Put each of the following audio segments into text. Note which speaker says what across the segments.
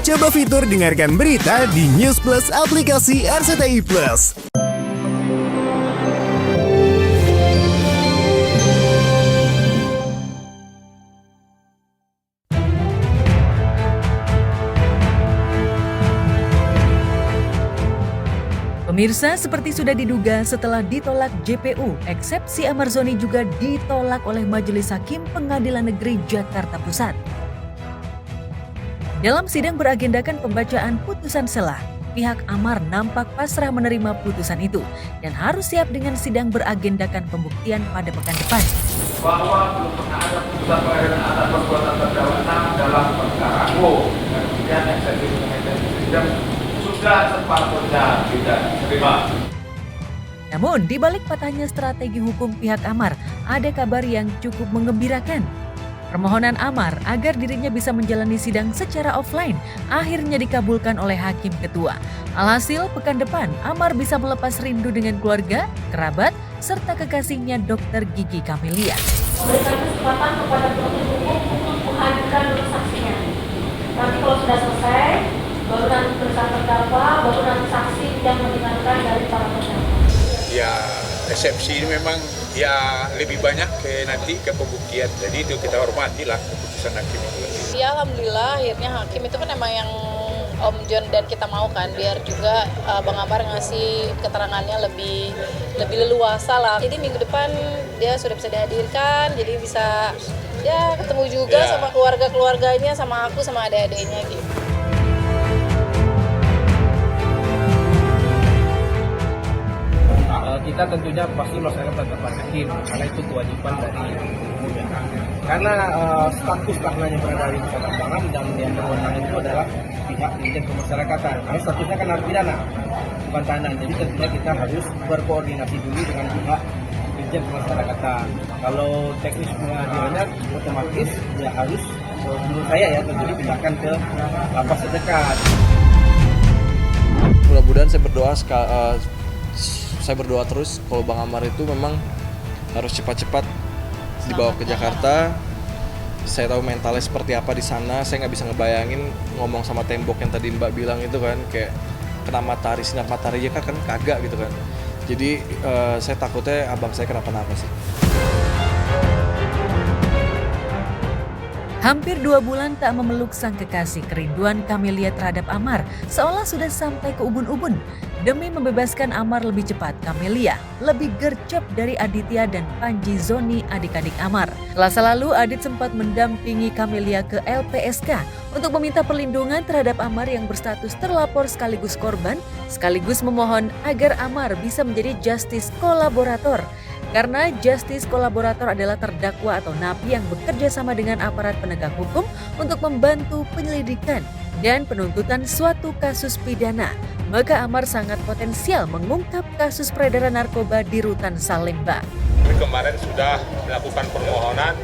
Speaker 1: Coba fitur dengarkan berita di News Plus aplikasi RCTI Plus.
Speaker 2: Pemirsa, seperti sudah diduga setelah ditolak JPU, eksepsi Amar Zoni juga ditolak oleh Majelis Hakim Pengadilan Negeri Jakarta Pusat. Dalam sidang beragendakan pembacaan putusan selah, pihak Amar nampak pasrah menerima putusan itu dan harus siap dengan sidang beragendakan pembuktian pada pekan depan.
Speaker 3: Bahwa belum pernah ada putusan pengadilan atas perbuatan terdakwa dalam perkara dan kemudian eksepsi sidang sudah sepatutnya tidak diterima.
Speaker 2: Namun, di balik patahnya strategi hukum pihak Amar, ada kabar yang cukup menggembirakan. Permohonan Amar agar dirinya bisa menjalani sidang secara offline akhirnya dikabulkan oleh Hakim Ketua. Alhasil, pekan depan Amar bisa melepas rindu dengan keluarga, kerabat, serta kekasihnya Dr. Gigi Camelia.
Speaker 4: Memberikan kesempatan kepada penuntut umum untuk menghadirkan dulu saksinya. Nanti kalau sudah selesai, baru nanti bersama terdakwa, baru nanti saksi yang mendengarkan dari para terdakwa.
Speaker 5: Ya, eksepsi ini memang ya lebih banyak nanti ke pembuktian. Jadi itu kita hormati lah keputusan hakim itu.
Speaker 6: Ya alhamdulillah akhirnya hakim itu kan emang yang Om John dan kita mau kan, biar juga Bang Amar ngasih keterangannya lebih leluasa lah. Jadi minggu depan dia sudah bisa dihadirkan, jadi bisa ya ketemu juga sama keluarganya, sama aku, sama adik-adiknya gitu.
Speaker 7: Kita tentunya pasti melaksanakan penetapan hakim karena itu kewajiban dari hukum ya. Karena status tahanannya berada di Nusa Kambangan dan yang berwenang itu adalah pihak Dirjen Pemasyarakatan. Karena statusnya kan narapidana, bukan tahanan. Jadi tentunya kita harus berkoordinasi dulu dengan pihak Dirjen Pemasyarakatan. Kalau teknis pengadilannya otomatis ya harus menurut saya ya tentu dipindahkan ke lapas terdekat.
Speaker 8: Mudah-mudahan saya berdoa terus kalau Bang Amar itu memang harus cepat-cepat dibawa ke Jakarta. Saya tahu mentalnya seperti apa di sana. Saya nggak bisa ngebayangin ngomong sama tembok yang tadi Mbak bilang itu kan, kayak kena matahari, sinar matahari aja kan kagak gitu kan. Jadi saya takutnya abang saya kenapa-napa sih.
Speaker 2: Hampir 2 bulan tak memeluk sang kekasih, kerinduan Camelia terhadap Amar seolah sudah sampai ke ubun-ubun. Demi membebaskan Amar lebih cepat, Camelia lebih gercep dari Aditya dan Panji Zoni, adik-adik Amar. Selasa lalu, Adit sempat mendampingi Camelia ke LPSK untuk meminta perlindungan terhadap Amar yang berstatus terlapor sekaligus korban, sekaligus memohon agar Amar bisa menjadi justice kolaborator. Karena justice kolaborator adalah terdakwa atau napi yang bekerja sama dengan aparat penegak hukum untuk membantu penyelidikan dan penuntutan suatu kasus pidana, maka Amar sangat potensial mengungkap kasus peredaran narkoba di Rutan Salemba.
Speaker 5: Kemarin sudah melakukan permohonan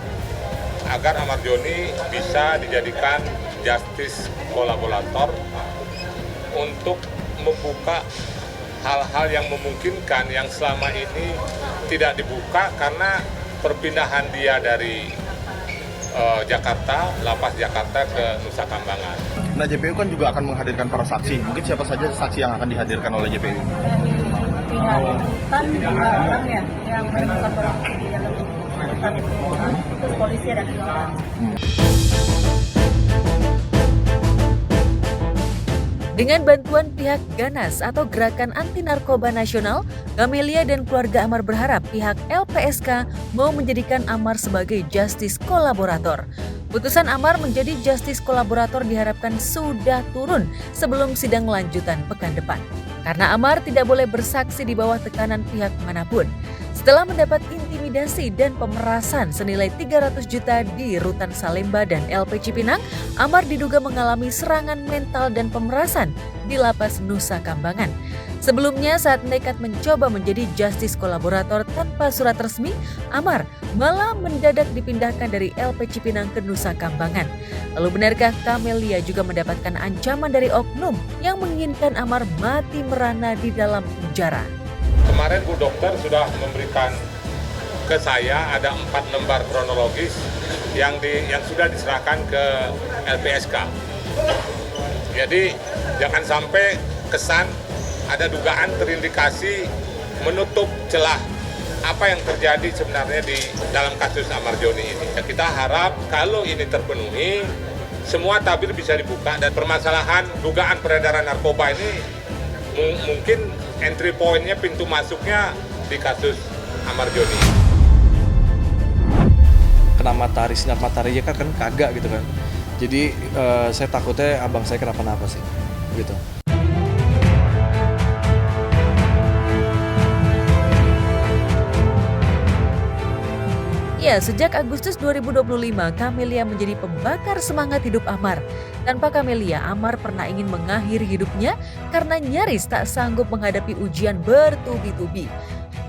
Speaker 5: agar Amar Zoni bisa dijadikan justice kolaborator untuk membuka hal-hal yang memungkinkan yang selama ini tidak dibuka karena perpindahan dia dari Jakarta, lapas Jakarta ke Nusa Kambangan.
Speaker 9: Nah, JPU kan juga akan menghadirkan para saksi. Mungkin siapa saja saksi yang akan dihadirkan oleh JPU?
Speaker 4: Pihak Rutan juga orang ya yang merasa terus polisi ada 2 orang.
Speaker 2: Dengan bantuan pihak Ganas atau Gerakan Anti Narkoba Nasional, Camelia dan keluarga Amar berharap pihak LPSK mau menjadikan Amar sebagai justice kolaborator. Putusan Amar menjadi justice kolaborator diharapkan sudah turun sebelum sidang lanjutan pekan depan. Karena Amar tidak boleh bersaksi di bawah tekanan pihak manapun. Setelah mendapat intimidasi dan pemerasan senilai 300 juta di Rutan Salemba dan LP Cipinang, Amar diduga mengalami serangan mental dan pemerasan di lapas Nusa Kambangan. Sebelumnya saat nekat mencoba menjadi justice kolaborator tanpa surat resmi, Amar malah mendadak dipindahkan dari LP Cipinang ke Nusa Kambangan. Lalu benarkah Camelia juga mendapatkan ancaman dari oknum yang menginginkan Amar mati merana di dalam penjara?
Speaker 5: Kemarin Bu Dokter sudah memberikan ke saya ada 4 lembar kronologis yang sudah diserahkan ke LPSK. Jadi jangan sampai kesan ada dugaan terindikasi menutup celah apa yang terjadi sebenarnya di dalam kasus Ahmad Joni ini. Kita harap kalau ini terpenuhi, semua tabir bisa dibuka dan permasalahan dugaan peredaran narkoba ini mungkin entry point-nya, pintu masuknya di kasus Ahmad Joni.
Speaker 8: Kena matahari, sinar matahari aja kan kagak gitu kan. Jadi saya takutnya abang saya kenapa-napa sih gitu.
Speaker 2: Ya, sejak Agustus 2025, Camelia menjadi pembakar semangat hidup Amar. Tanpa Camelia, Amar pernah ingin mengakhiri hidupnya karena nyaris tak sanggup menghadapi ujian bertubi-tubi.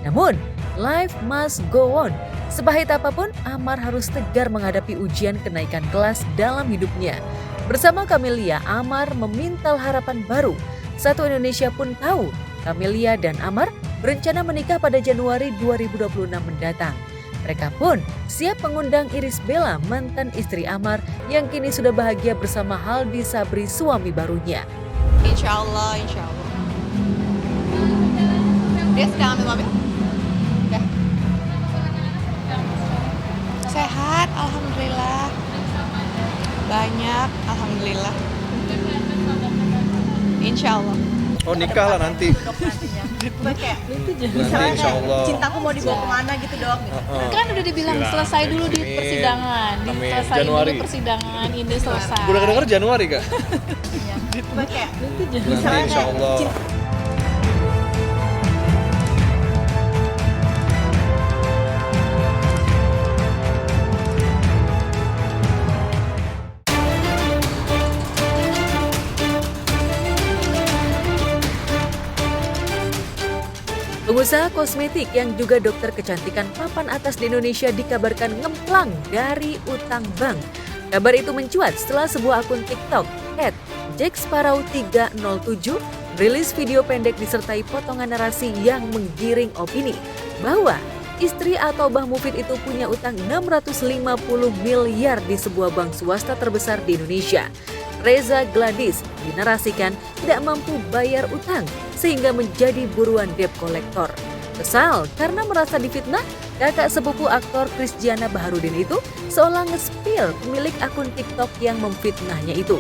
Speaker 2: Namun, life must go on. Sepahit apapun, Amar harus tegar menghadapi ujian kenaikan kelas dalam hidupnya. Bersama Camelia, Amar memintal harapan baru. Satu Indonesia pun tahu, Camelia dan Amar berencana menikah pada Januari 2026 mendatang. Mereka pun siap mengundang Iris Bella, mantan istri Amar yang kini sudah bahagia bersama Haldi Sabri, suami barunya.
Speaker 6: Insya Allah, insya Allah. Dia sedang ambil mobil? Udah. Sehat, alhamdulillah. Banyak, alhamdulillah. Insya Allah.
Speaker 8: Oh nikah lah nanti.
Speaker 6: Kayak
Speaker 8: Nanti insya Allah.
Speaker 6: cintaku mau dibawa kemana gitu dok. Kan udah dibilang selesai dulu di persidangan, selesai
Speaker 8: Januari.
Speaker 6: dulu persidangan ini selesai.
Speaker 8: Udah kedenger Januari kak?
Speaker 6: Kayak
Speaker 8: Nanti insya Allah.
Speaker 2: Pengusaha kosmetik yang juga dokter kecantikan papan atas di Indonesia dikabarkan ngemplang dari utang bank. Kabar itu mencuat setelah sebuah akun TikTok @jacksparrow307 rilis video pendek disertai potongan narasi yang menggiring opini bahwa istri atau Mbah Mufid itu punya utang 650 miliar di sebuah bank swasta terbesar di Indonesia. Reza Gladys dinarasikan tidak mampu bayar utang sehingga menjadi buruan debt collector. Kesal karena merasa difitnah, kakak sepupu aktor Krisdiana Baharudin itu seolah nge-spill pemilik akun TikTok yang memfitnahnya itu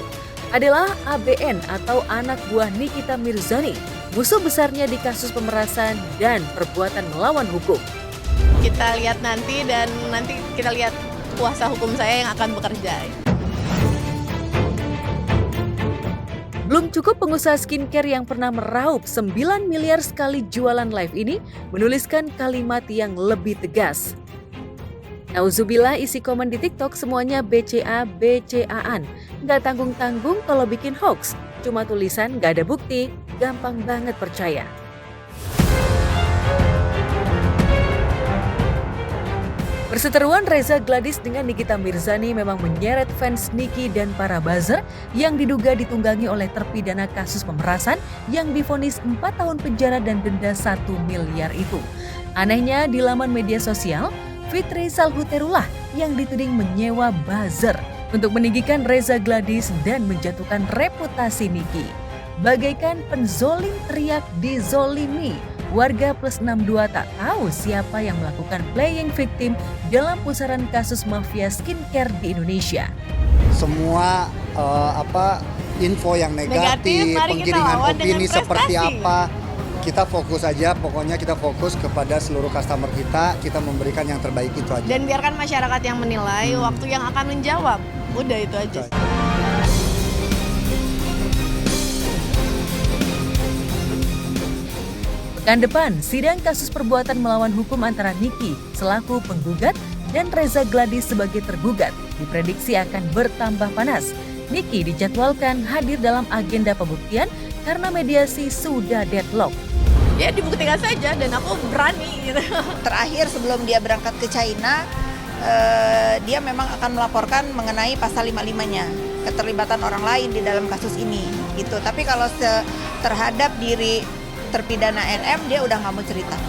Speaker 2: adalah ABN atau anak buah Nikita Mirzani, musuh besarnya di kasus pemerasan dan perbuatan melawan hukum.
Speaker 6: kita lihat nanti dan nanti kita lihat kuasa hukum saya yang akan bekerja.
Speaker 2: Belum cukup pengusaha skincare yang pernah meraup 9 miliar sekali jualan live ini menuliskan kalimat yang lebih tegas. Nauzubillah, isi komen di TikTok semuanya BCA-BCA-an. Nggak tanggung-tanggung kalau bikin hoax. Cuma tulisan nggak ada bukti, gampang banget percaya. Perseteruan Reza Gladys dengan Nikita Mirzani memang menyeret fans Niki dan para buzzer yang diduga ditunggangi oleh terpidana kasus pemerasan yang divonis 4 tahun penjara dan denda 1 miliar itu. Anehnya di laman media sosial, Fitri Salhuterullah yang dituding menyewa buzzer untuk meninggikan Reza Gladys dan menjatuhkan reputasi Niki. Bagaikan penzolim teriak dizolimi, warga plus 62 tak tahu siapa yang melakukan playing victim dalam pusaran kasus mafia skincare di Indonesia.
Speaker 10: Semua info yang negatif penggiringan opini seperti apa, kita fokus aja, pokoknya kita fokus kepada seluruh customer kita memberikan yang terbaik itu aja.
Speaker 6: Dan biarkan masyarakat yang menilai, waktu yang akan menjawab. Udah itu aja.
Speaker 2: Pekan depan, sidang kasus perbuatan melawan hukum antara Niki selaku penggugat dan Reza Gladys sebagai tergugat diprediksi akan bertambah panas. Niki dijadwalkan hadir dalam agenda pembuktian karena mediasi sudah deadlock.
Speaker 6: Ya dibuktikan saja dan aku berani gitu.
Speaker 11: Terakhir sebelum dia berangkat ke China, dia memang akan melaporkan mengenai pasal 55-nya, keterlibatan orang lain di dalam kasus ini gitu. Tapi kalau terhadap diri terpidana NM dia udah nggak mau cerita.